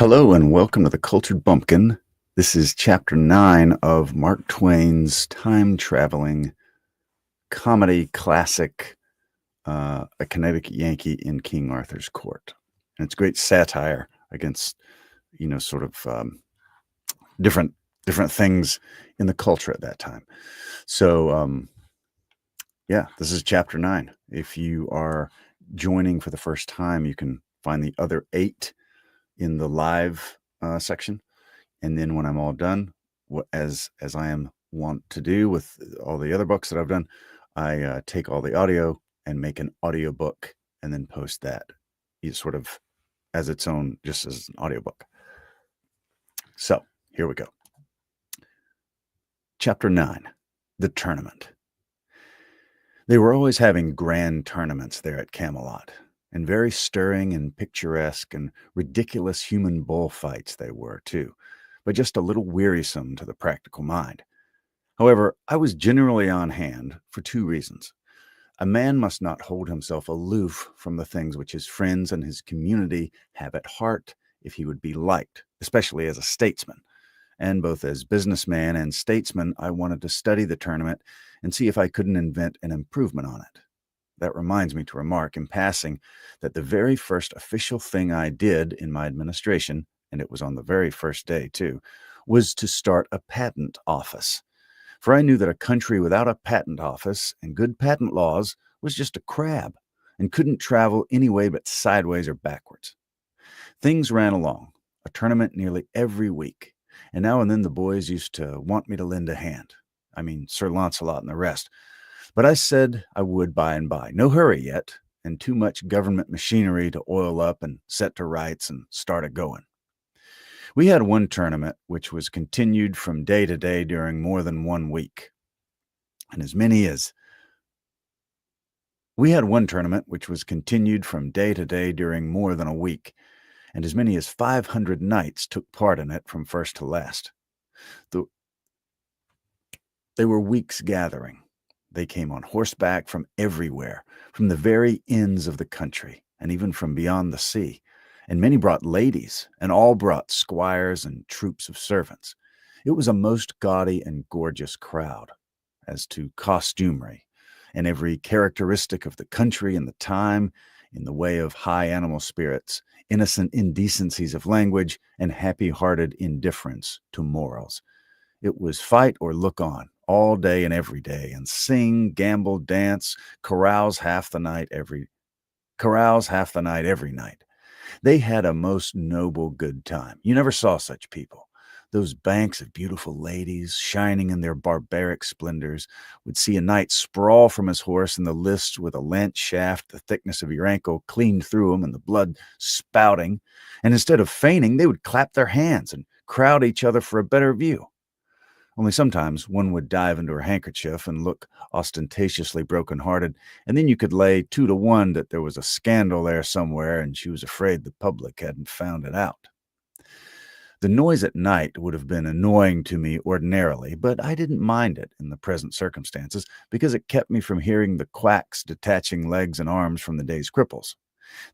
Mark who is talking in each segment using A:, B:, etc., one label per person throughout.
A: Hello and welcome to the Cultured Bumpkin. This is chapter 9 of Mark Twain's time-traveling comedy classic, A Connecticut Yankee in King Arthur's Court. And it's great satire against, different things in the culture at that time. So, this is chapter 9. If you are joining for the first time, you can find the other 8 in the live section. And then when I'm all done, as I am wont to do with all the other books that I've done, I take all the audio and make an audiobook and then post that sort of as its own, just as an audiobook. So here we go. Chapter 9, The Tournament. They were always having grand tournaments there at Camelot, and very stirring and picturesque and ridiculous human bullfights they were, too, but just a little wearisome to the practical mind. However, I was generally on hand for 2 reasons. A man must not hold himself aloof from the things which his friends and his community have at heart if he would be liked, especially as a statesman. And both as businessman and statesman, I wanted to study the tournament and see if I couldn't invent an improvement on it. That reminds me to remark in passing that the very first official thing I did in my administration, and it was on the very first day too, was to start a patent office. For I knew that a country without a patent office and good patent laws was just a crab and couldn't travel any way but sideways or backwards. Things ran along, a tournament nearly every week, and now and then the boys used to want me to lend a hand. I mean, Sir Launcelot and the rest. But I said I would by and by. No hurry yet, and too much government machinery to oil up and set to rights and start a-going. We had one tournament which was continued from day to day during more than 1 week. And as many as 500 knights took part in it from first to last. They were weeks gathering. They came on horseback from everywhere, from the very ends of the country, and even from beyond the sea. And many brought ladies, and all brought squires and troops of servants. It was a most gaudy and gorgeous crowd, as to costumery, and every characteristic of the country and the time, in the way of high animal spirits, innocent indecencies of language, and happy-hearted indifference to morals. It was fight or look on, all day and every day, and sing, gamble, dance, carouse half the night every night. They had a most noble good time. You never saw such people. Those banks of beautiful ladies, shining in their barbaric splendors, would see a knight sprawl from his horse in the lists with a lance shaft the thickness of your ankle cleaned through him and the blood spouting, and instead of feigning, they would clap their hands and crowd each other for a better view. Only sometimes one would dive into her handkerchief and look ostentatiously broken-hearted, and then you could lay 2 to 1 that there was a scandal there somewhere, and she was afraid the public hadn't found it out. The noise at night would have been annoying to me ordinarily, but I didn't mind it in the present circumstances, because it kept me from hearing the quacks detaching legs and arms from the day's cripples.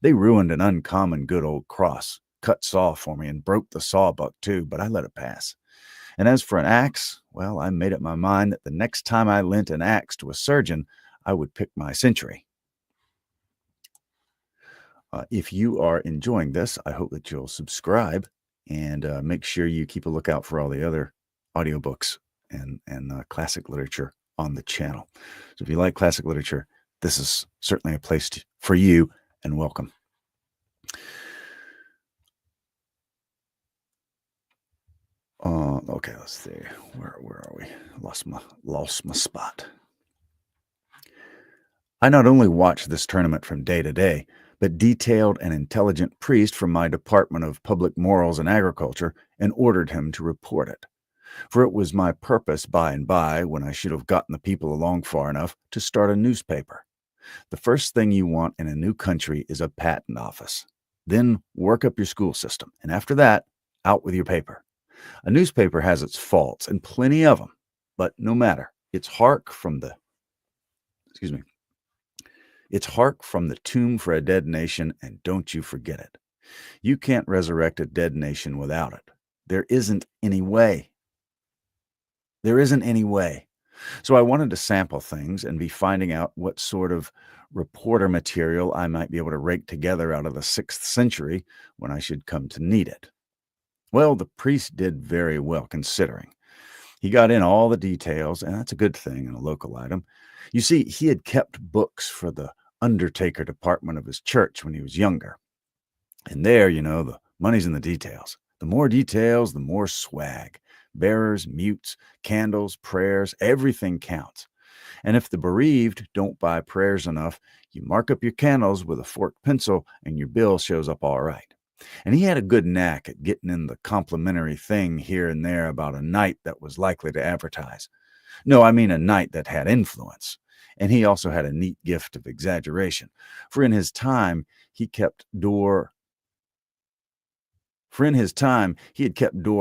A: They ruined an uncommon good old cross, cut saw for me, and broke the sawbuck too, but I let it pass. And as for an axe, well, I made up my mind that the next time I lent an axe to a surgeon, I would pick my century. If you are enjoying this, I hope that you'll subscribe and make sure you keep a lookout for all the other audiobooks and classic literature on the channel. So if you like classic literature, this is certainly a place for you, and welcome. Okay, let's see. Where are we? Lost my spot. I not only watched this tournament from day to day, but detailed an intelligent priest from my Department of Public Morals and Agriculture and ordered him to report it. For it was my purpose by and by, when I should have gotten the people along far enough, to start a newspaper. The first thing you want in a new country is a patent office. Then work up your school system, and after that, out with your paper. A newspaper has its faults, and plenty of them, but no matter. It's hark from the tomb for a dead nation, and don't you forget it. You can't resurrect a dead nation without it. There isn't any way. There isn't any way. So I wanted to sample things and be finding out what sort of reporter material I might be able to rake together out of the 6th century when I should come to need it. Well, the priest did very well considering. He got in all the details, and that's a good thing in a local item. You see, he had kept books for the undertaker department of his church when he was younger. And there, the money's in the details. The more details, the more swag. Bearers, mutes, candles, prayers, everything counts. And if the bereaved don't buy prayers enough, you mark up your candles with a forked pencil and your bill shows up all right. And he had a good knack at getting in the complimentary thing here and there about a night that was likely to advertise. No, I mean a night that had influence. And he also had a neat gift of exaggeration. For in his time, he had kept door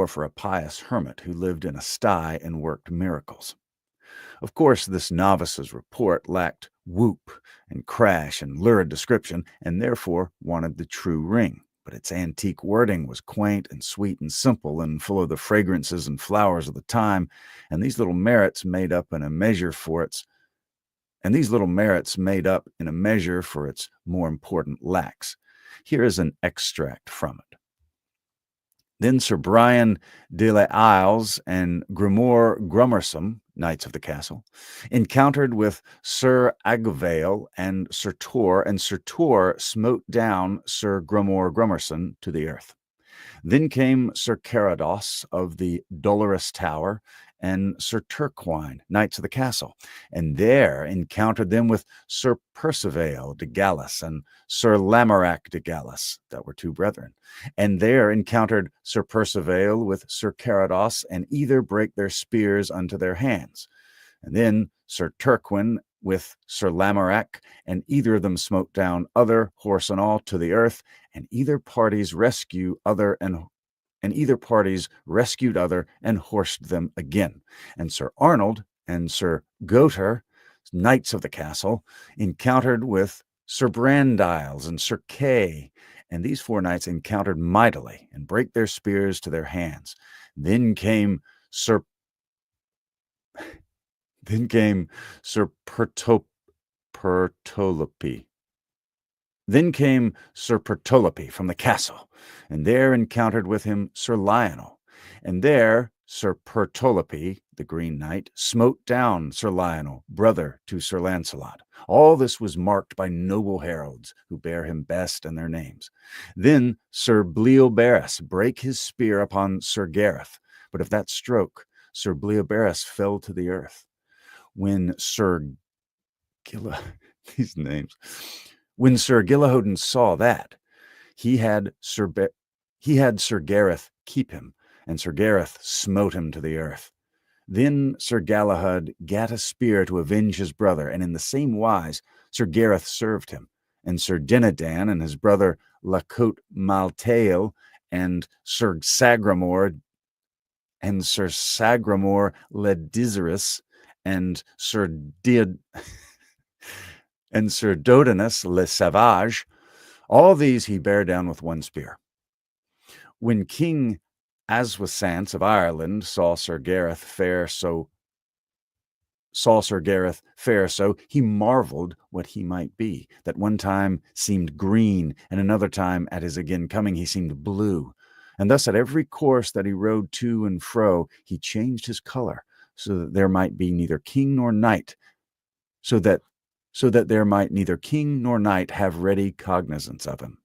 A: for a pious hermit who lived in a sty and worked miracles. Of course, this novice's report lacked whoop and crash and lurid description, and therefore wanted the true ring. But its antique wording was quaint and sweet and simple and full of the fragrances and flowers of the time, and these little merits made up in a measure for its more important lacks. Here is an extract from it. Then Sir Brian de la Isles and Grimoire Grummersome, knights of the castle, encountered with Sir Agavail and Sir Tor smote down Sir Grimoire Grummerson to the earth. Then came Sir Carados of the Dolorous Tower and Sir Turquine, knights of the castle, and there encountered them with Sir Perceval de Gallus and Sir Lamorac de Gallus, that were two brethren, and there encountered Sir Perceval with Sir Carados, and either brake their spears unto their hands. And then Sir Turquine with Sir Lamorac, and either of them smote down other, horse and all, to the earth, and either parties rescued other and horsed them again. And Sir Arnold and Sir Goter, knights of the castle, encountered with Sir Brandiles and Sir Kay, and these 4 knights encountered mightily and brake their spears to their hands. Then came Sir Pertolope. Then came Sir Pertolope from the castle, and there encountered with him Sir Lionel. And there Sir Pertolope, the Green Knight, smote down Sir Lionel, brother to Sir Launcelot. All this was marked by noble heralds, who bear him best in their names. Then Sir Bleoberis brake his spear upon Sir Gareth, but of that stroke Sir Bleoberis fell to the earth. When Sir Gillihoden saw that, he had Sir Gareth keep him, and Sir Gareth smote him to the earth. Then Sir Galahad gat a spear to avenge his brother, and in the same wise Sir Gareth served him. And Sir Dinadan and his brother La Cote Maltail and Sir Sagramore Ledizerus and Sir Dodinus Le Savage, all these he bare down with one spear. When King Aswisance of Ireland saw Sir Gareth fare so, he marveled what he might be, that one time seemed green, and another time at his again coming he seemed blue. And thus at every course that he rode to and fro, he changed his color, so that there might be neither king nor knight, so that there might neither king nor knight have ready cognizance of him.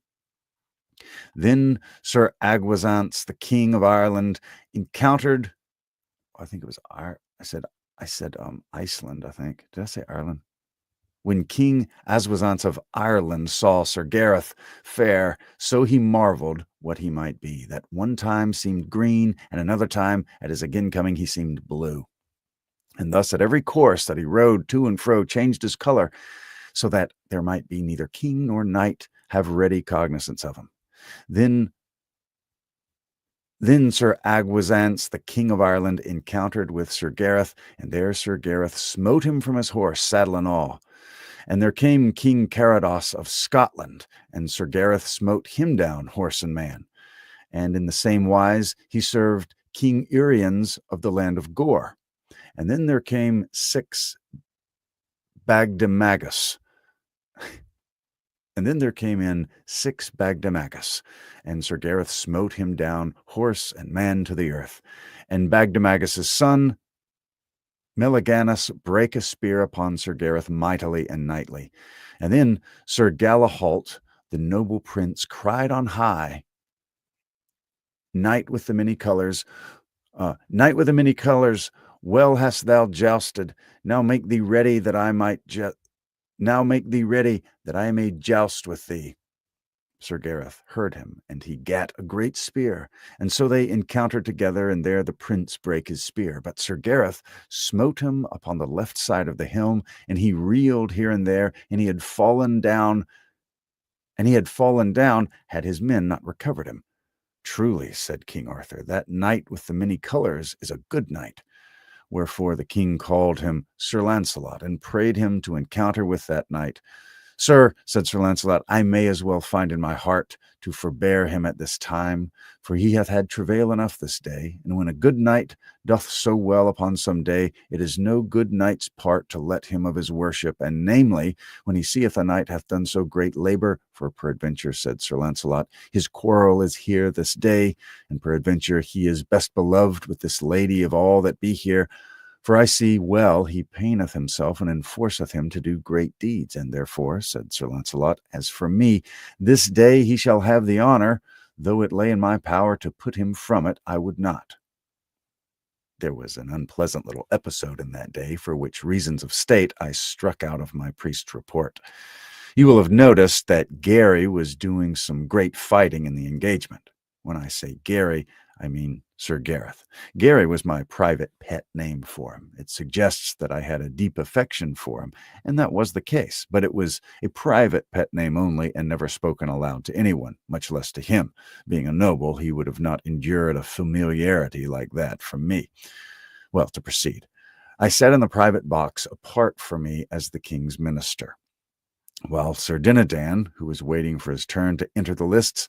A: Then Sir Agwisance, the King of Ireland, encountered, I think it was I said Iceland, I think. Did I say Ireland? When King Aswisance of Ireland saw Sir Gareth fare, so he marveled what he might be, that one time seemed green, and another time at his again coming he seemed blue. And thus at every course that he rode to and fro changed his color, so that there might be neither king nor knight have ready cognizance of him. Then Sir Agwisance, the King of Ireland, encountered with Sir Gareth, and there Sir Gareth smote him from his horse, saddle and all. And there came King Carados of Scotland, and Sir Gareth smote him down, horse and man. And in the same wise he served King Uriens of the land of Gore. And then there came 6 Bagdemagus. And then there came in 6 Bagdemagus, and Sir Gareth smote him down, horse and man, to the earth. And Bagdemagus' son Meliganus brake a spear upon Sir Gareth mightily and knightly. And then Sir Galahalt, the noble prince, cried on high, Knight with the many colors, well hast thou jousted. Now make thee ready that I may joust with thee. Sir Gareth heard him, and he gat a great spear, and so they encountered together, and there the prince brake his spear. But Sir Gareth smote him upon the left side of the helm, and he reeled here and there, and he had fallen down, had his men not recovered him. Truly, said King Arthur, that knight with the many colors is a good knight. Wherefore the king called him Sir Launcelot, and prayed him to encounter with that knight. Sir, said Sir Launcelot, I may as well find in my heart to forbear him at this time, for he hath had travail enough this day. And when a good knight doth so well upon some day, it is no good knight's part to let him of his worship, and namely, when he seeth a knight hath done so great labor, for peradventure, said Sir Launcelot, his quarrel is here this day, and peradventure he is best beloved with this lady of all that be here. For I see well he paineth himself and enforceth him to do great deeds. And therefore, said Sir Launcelot, as for me, this day he shall have the honor, though it lay in my power to put him from it, I would not. There was an unpleasant little episode in that day, for which reasons of state I struck out of my priest's report. You will have noticed that Gary was doing some great fighting in the engagement. When I say Gary, I mean Sir Gareth. Gary was my private pet name for him. It suggests that I had a deep affection for him, and that was the case, but it was a private pet name only and never spoken aloud to anyone, much less to him. Being a noble, he would have not endured a familiarity like that from me. Well, to proceed. I sat in the private box apart from me as the king's minister, while Sir Dinadan, who was waiting for his turn to enter the lists,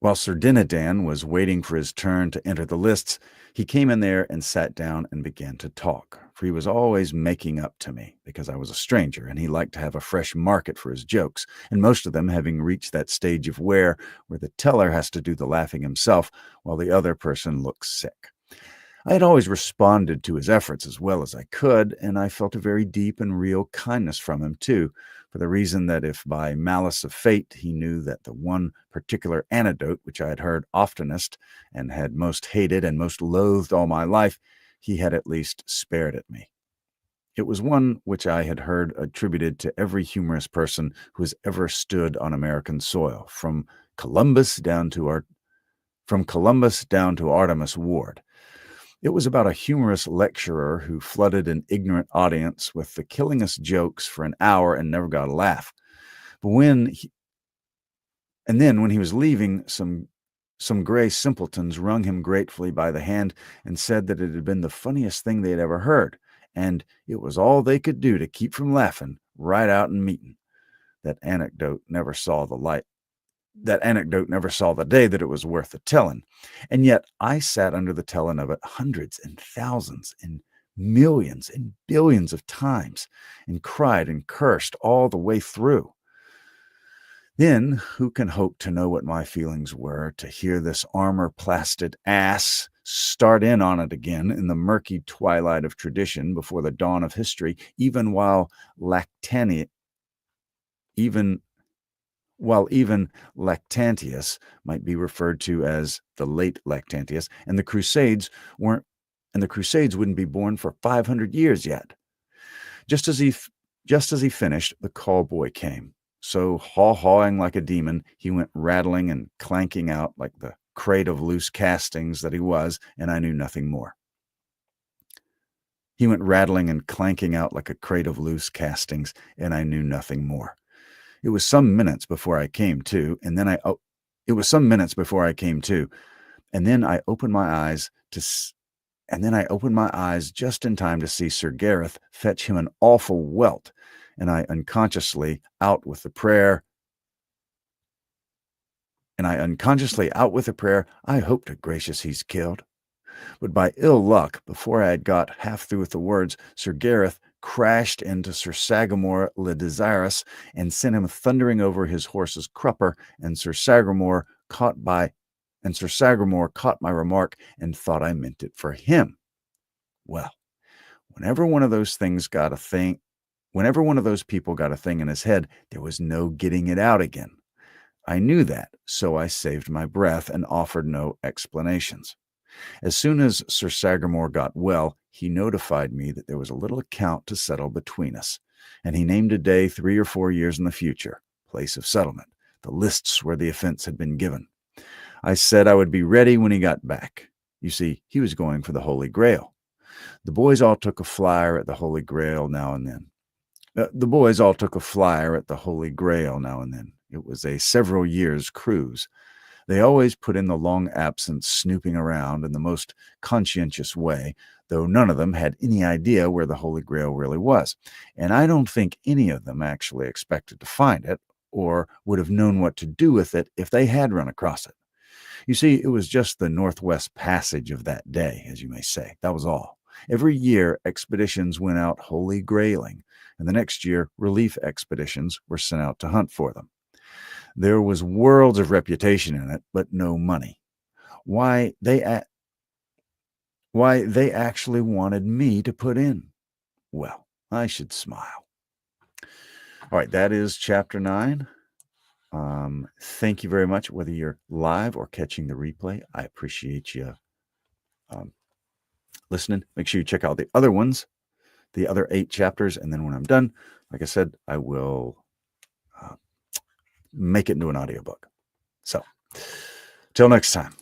A: While Sir Dinadan was waiting for his turn to enter the lists, he came in there and sat down and began to talk, for he was always making up to me, because I was a stranger, and he liked to have a fresh market for his jokes, and most of them having reached that stage of wear where the teller has to do the laughing himself while the other person looks sick. I had always responded to his efforts as well as I could, and I felt a very deep and real kindness from him, too, for the reason that if by malice of fate he knew that the one particular anecdote which I had heard oftenest and had most hated and most loathed all my life, he had at least spared it me. It was one which I had heard attributed to every humorous person who has ever stood on American soil, from Columbus down to Artemus Ward. It was about a humorous lecturer who flooded an ignorant audience with the killingest jokes for an hour and never got a laugh. But when he was leaving, some gray simpletons wrung him gratefully by the hand and said that it had been the funniest thing they had ever heard, and it was all they could do to keep from laughing right out in meeting. That anecdote never saw the day that it was worth the telling. And yet I sat under the telling of it hundreds and thousands and millions and billions of times, and cried and cursed all the way through. Then who can hope to know what my feelings were to hear this armor-plated ass start in on it again in the murky twilight of tradition before the dawn of history, even even Lactantius might be referred to as the late Lactantius, and the Crusades wouldn't be born for 500 years yet. Just as he finished, the call boy came. So haw-hawing like a demon, he went rattling and clanking out like the crate of loose castings that he was, and I knew nothing more. He went rattling and clanking out like a crate of loose castings, and I knew nothing more. It was some minutes before I came to, and then I opened my eyes And then I opened my eyes just in time to see Sir Gareth fetch him an awful welt, and I unconsciously out with the prayer, I hope to gracious he's killed. But by ill luck, before I had got half through with the words, Sir Gareth crashed into Sir Sagramore le Desirous and sent him thundering over his horse's crupper, and Sir Sagramore caught my remark and thought I meant it for him. Well, whenever one of those people got a thing in his head, there was no getting it out again. I knew that, so I saved my breath and offered no explanations. As soon as Sir Sagramore got well, he notified me that there was a little account to settle between us, and he named a day 3 or 4 years in the future, place of settlement, the lists where the offense had been given. I said I would be ready when he got back. You see, he was going for the Holy Grail. The boys all took a flyer at the Holy Grail now and then. It was a several years' cruise. They always put in the long absence snooping around in the most conscientious way, though none of them had any idea where the Holy Grail really was. And I don't think any of them actually expected to find it or would have known what to do with it if they had run across it. You see, it was just the Northwest Passage of that day, as you may say. That was all. Every year, expeditions went out Holy Grailing, and the next year, relief expeditions were sent out to hunt for them. There was worlds of reputation in it, but no money. Why they actually wanted me to put in. Well, I should smile. All right, that is chapter 9. Thank you very much, whether you're live or catching the replay. I appreciate you listening. Make sure you check out the other ones, the other 8 chapters, and then when I'm done, like I said, I will make it into an audiobook. So, till next time.